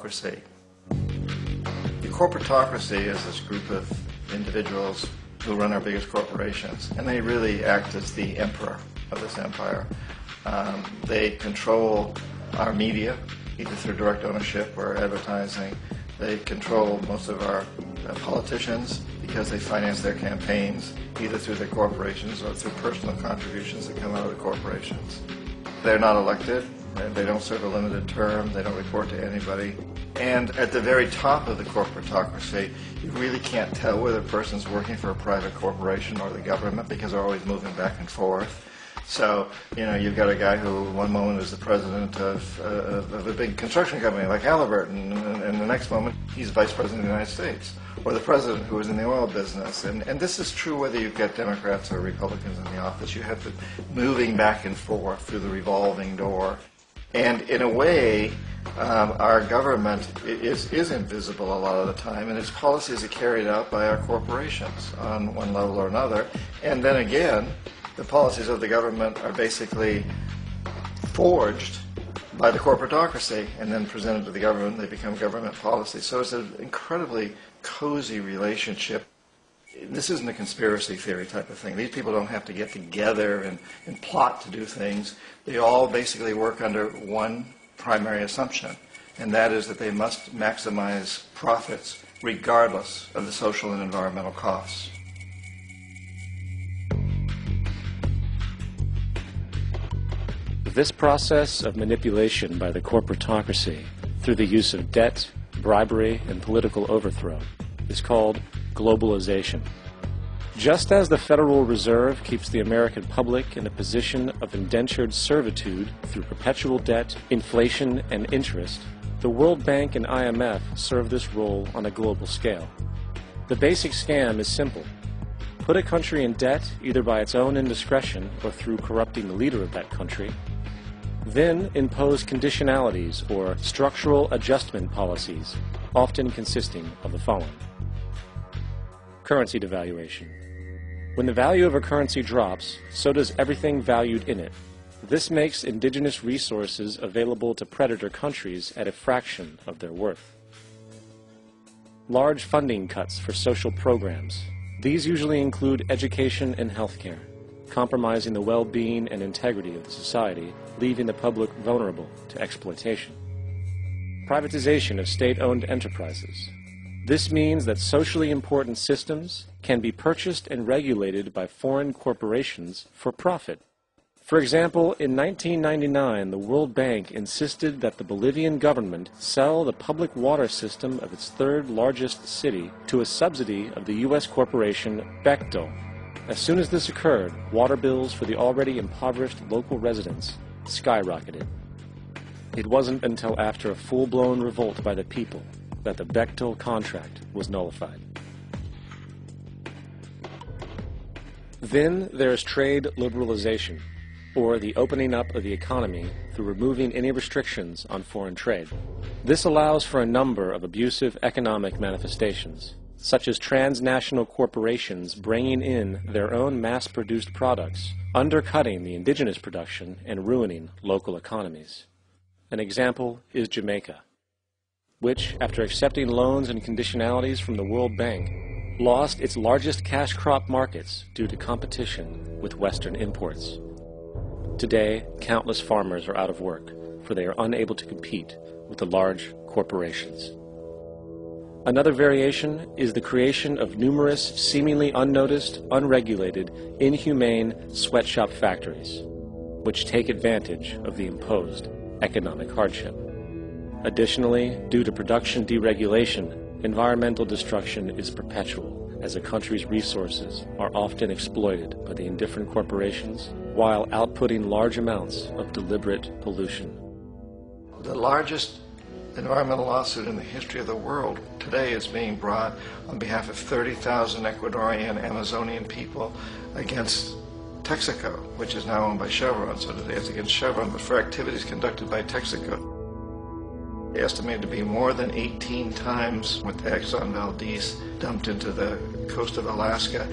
corporatocracy. The corporatocracy is this group of individuals who run our biggest corporations, and they really act as the emperor of this empire. They control our media, either through direct ownership or advertising. They control most of our politicians because they finance their campaigns, either through their corporations or through personal contributions that come out of the corporations. They're not elected. They don't serve a limited term. They don't report to anybody. And at the very top of the corporatocracy, you really can't tell whether a person's working for a private corporation or the government because they're always moving back and forth. So, you've got a guy who one moment is the president of a big construction company like Halliburton, and the next moment he's vice president of the United States, or the president who is in the oil business. And this is true whether you've got Democrats or Republicans in the office. You have to moving back and forth through the revolving door. And in a way, our government is invisible a lot of the time, and its policies are carried out by our corporations on one level or another. And then again, the policies of the government are basically forged by the corporatocracy and then presented to the government. They become government policies. So it's an incredibly cozy relationship. This isn't a conspiracy theory type of thing. These people don't have to get together and plot to do things. They all basically work under one primary assumption, and that is that they must maximize profits regardless of the social and environmental costs. This process of manipulation by the corporatocracy through the use of debt, bribery, and political overthrow is called globalization. Just as the Federal Reserve keeps the American public in a position of indentured servitude through perpetual debt, inflation, and interest, the World Bank and IMF serve this role on a global scale. The basic scam is simple. Put a country in debt either by its own indiscretion or through corrupting the leader of that country, then impose conditionalities or structural adjustment policies, often consisting of the following. Currency devaluation. When the value of a currency drops, so does everything valued in it. This makes indigenous resources available to predator countries at a fraction of their worth. Large funding cuts for social programs. These usually include education and healthcare, compromising the well-being and integrity of the society, leaving the public vulnerable to exploitation. Privatization of state-owned enterprises. This means that socially important systems can be purchased and regulated by foreign corporations for profit. For example, in 1999, the World Bank insisted that the Bolivian government sell the public water system of its third largest city to a subsidy of the U.S. corporation Bechtel. As soon as this occurred, water bills for the already impoverished local residents skyrocketed. It wasn't until after a full-blown revolt by the people that the Bechtel contract was nullified. Then there is trade liberalization, or the opening up of the economy through removing any restrictions on foreign trade. This allows for a number of abusive economic manifestations, such as transnational corporations bringing in their own mass-produced products, undercutting the indigenous production and ruining local economies. An example is Jamaica, which, after accepting loans and conditionalities from the World Bank, lost its largest cash crop markets due to competition with Western imports. Today, countless farmers are out of work, for they are unable to compete with the large corporations. Another variation is the creation of numerous, seemingly unnoticed, unregulated, inhumane sweatshop factories, which take advantage of the imposed economic hardship. Additionally, due to production deregulation, environmental destruction is perpetual, as a country's resources are often exploited by the indifferent corporations while outputting large amounts of deliberate pollution. The largest environmental lawsuit in the history of the world today is being brought on behalf of 30,000 Ecuadorian Amazonian people against Texaco, which is now owned by Chevron. So today it's against Chevron, but for activities conducted by Texaco. Estimated to be more than 18 times what the Exxon Valdez dumped into the coast of Alaska.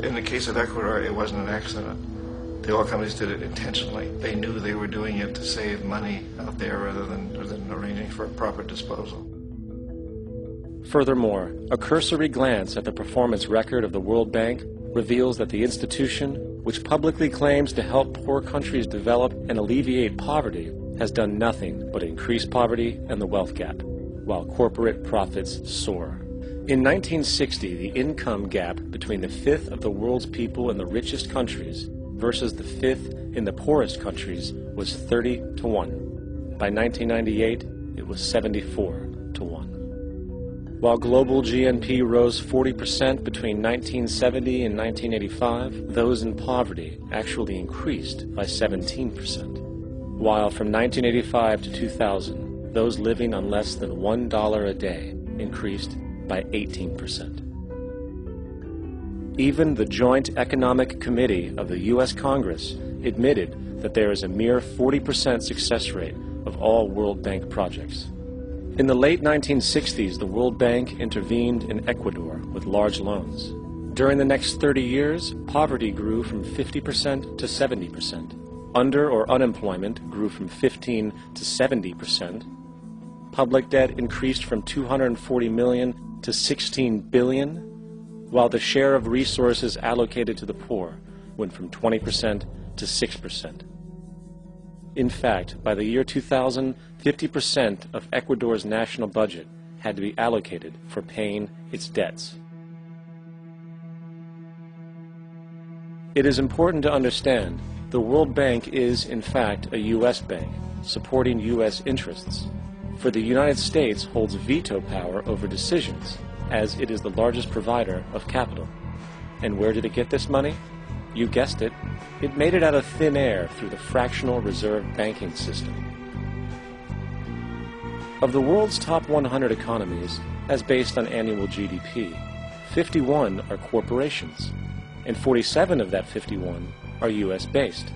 In the case of Ecuador, it wasn't an accident. The oil companies did it intentionally. They knew they were doing it to save money out there rather than arranging for a proper disposal. Furthermore, a cursory glance at the performance record of the World Bank reveals that the institution, which publicly claims to help poor countries develop and alleviate poverty, has done nothing but increase poverty and the wealth gap, while corporate profits soar. In 1960, the income gap between the fifth of the world's people in the richest countries versus the fifth in the poorest countries was 30-1. By 1998, it was 74-1. While global GNP rose 40% between 1970 and 1985, those in poverty actually increased by 17%. While from 1985 to 2000, those living on less than $1 a day increased by 18%. Even the Joint Economic Committee of the U.S. Congress admitted that there is a mere 40% success rate of all World Bank projects. In the late 1960s, the World Bank intervened in Ecuador with large loans. During the next 30 years, poverty grew from 50% to 70%. Under or unemployment grew from 15 to 70%. Public debt increased from 240 million to 16 billion, while the share of resources allocated to the poor went from 20% to 6%. In fact, by the year 2000, 50% of Ecuador's national budget had to be allocated for paying its debts. It is important to understand the World Bank is, in fact, a U.S. bank, supporting U.S. interests. For the United States holds veto power over decisions, as it is the largest provider of capital. And where did it get this money? You guessed it, it made it out of thin air through the fractional reserve banking system. Of the world's top 100 economies, as based on annual GDP, 51 are corporations, and 47 of that 51 are U.S.-based.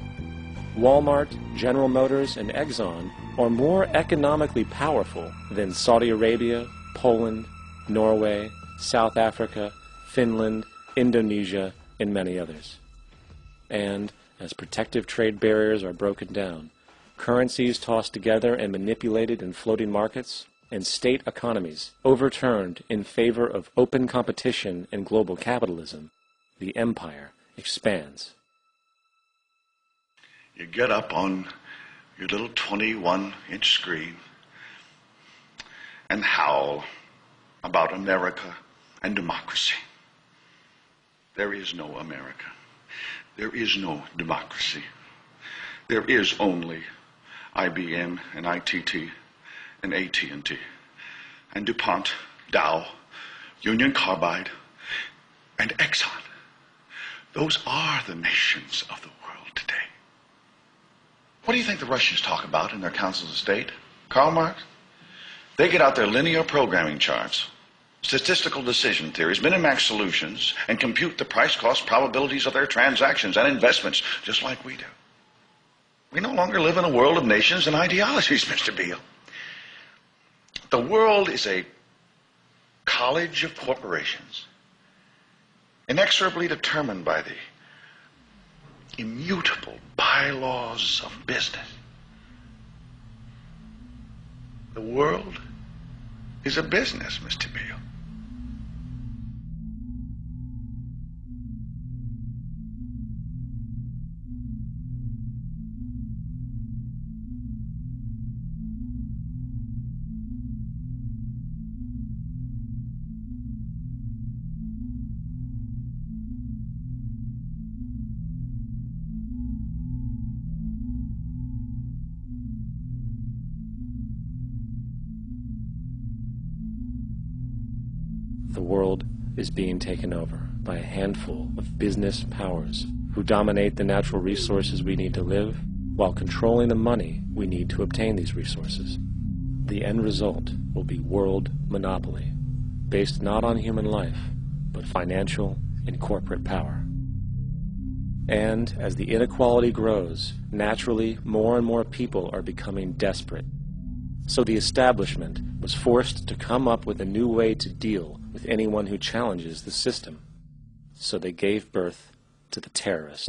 Walmart, General Motors, and Exxon are more economically powerful than Saudi Arabia, Poland, Norway, South Africa, Finland, Indonesia, and many others. And as protective trade barriers are broken down, currencies tossed together and manipulated in floating markets, and state economies overturned in favor of open competition and global capitalism, the empire expands. You get up on your little 21-inch screen and howl about America and democracy. There is no America. There is no democracy. There is only IBM and ITT and AT&T and DuPont, Dow, Union Carbide, and Exxon. Those are the nations of the world today. What do you think the Russians talk about in their councils of state? Karl Marx? They get out their linear programming charts, statistical decision theories, minimax solutions, and compute the price-cost probabilities of their transactions and investments, just like we do. We no longer live in a world of nations and ideologies, Mr. Beale. The world is a college of corporations, inexorably determined by the immutable bylaws of business. The world is a business, Mr. Beale. The world is being taken over by a handful of business powers who dominate the natural resources we need to live while controlling the money we need to obtain these resources. The end result will be world monopoly, based not on human life, but financial and corporate power. And as the inequality grows, naturally more and more people are becoming desperate. So the establishment was forced to come up with a new way to deal with anyone who challenges the system. So they gave birth to the terrorist.